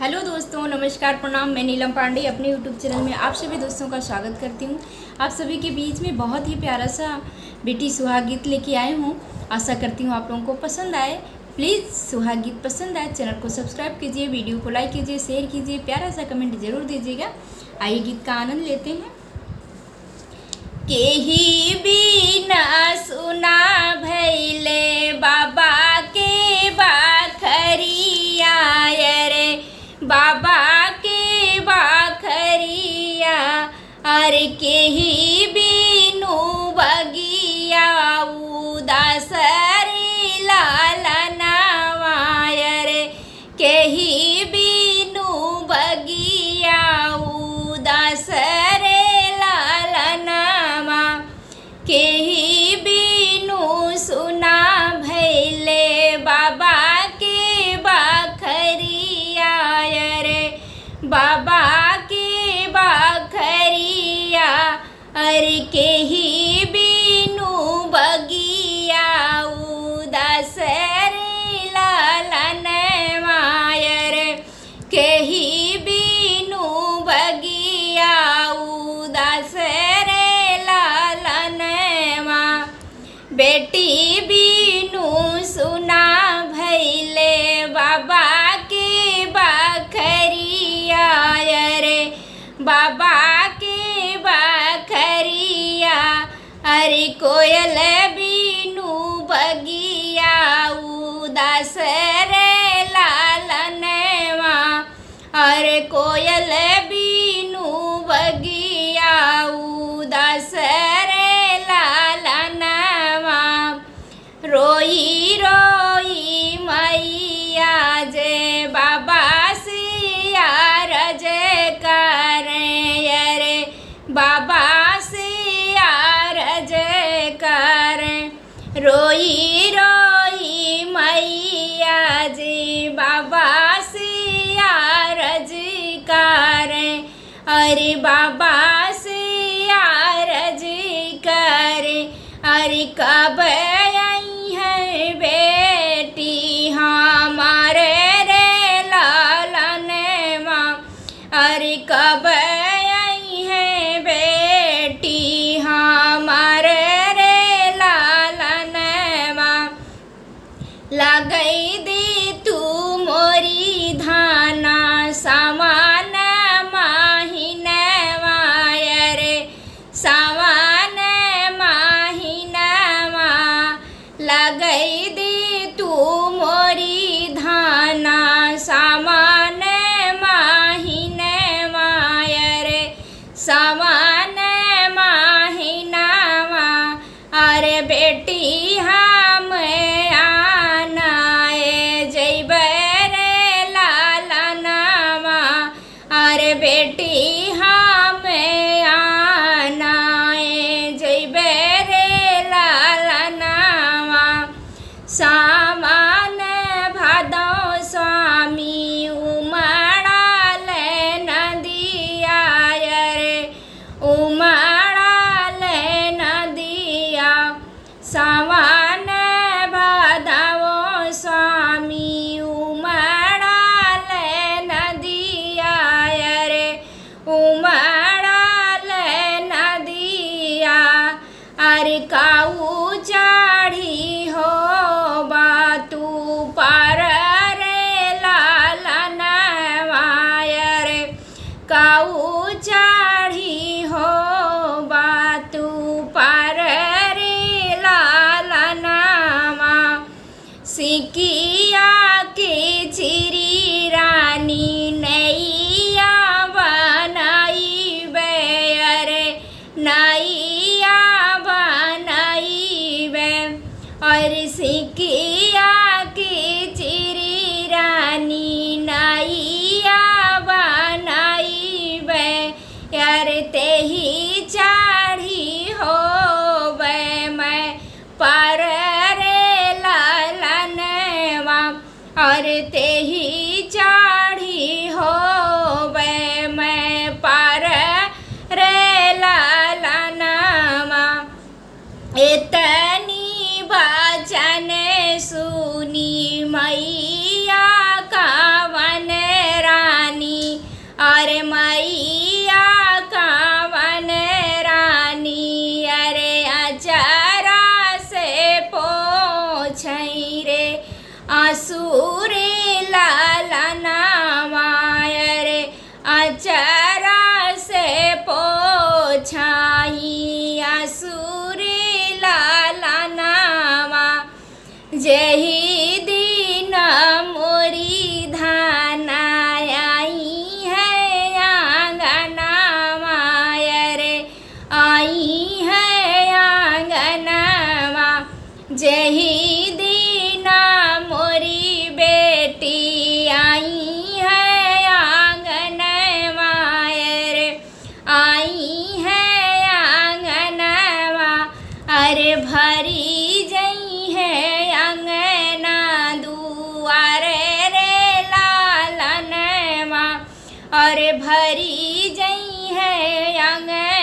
Hello दोस्तों, नमस्कार, प्रणाम। मैं नीलम पांडे अपने यूट्यूब चैनल में आप सभी दोस्तों का स्वागत करती हूँ। आप सभी के बीच में बहुत ही प्यारा सा बेटी सुहाग गीत लेके आई हूँ। आशा करती हूँ आप लोगों को पसंद आए। प्लीज़ सुहाग गीत पसंद आए चैनल को सब्सक्राइब कीजिए, वीडियो को लाइक कीजिए, शेयर कीजिए, प्यारा सा कमेंट ज़रूर दीजिएगा। आइए गीत का आनंद लेते हैं। केही बिना सुना भैले बाबा के बाखरिया रे, बाबा के बाखरिया अरे केही बिनु बगिया उदास रे लालनावा रे, केही बिनु बगिया उदास रे लालनावा, केही बिनु सुना भैले बाबा के बाखरिया रे, बाबा के बाखरिया अरे केही बिनु बगिया उदास रे लालनवा रे, केही बिनु बगिया उदास रे लालनवा, बेटी बिनु सुना भैले बाबा के बाखरिया रे, बाबा के बाखरिया अरे कोयल बिनु बगिया उदास रे लालनवा, अरे कोयल बिनु बगिया उदास रे लालनवा, रोई रोई मैया जे बाबा से आरज करे रे, बाबा से आरज करे, रोई रोई मैया जी बाबा से आरज करे, अरे बाबा से आरज करे, अरे कब आई है बेटी हमारे रे लालनवा, अरे कब आई है बेटी हमारे रे लालनवा, लगई दे तू मोरी धाना सामान माहिनवा रे, सामान माहिनवा और भरी जई है आंगन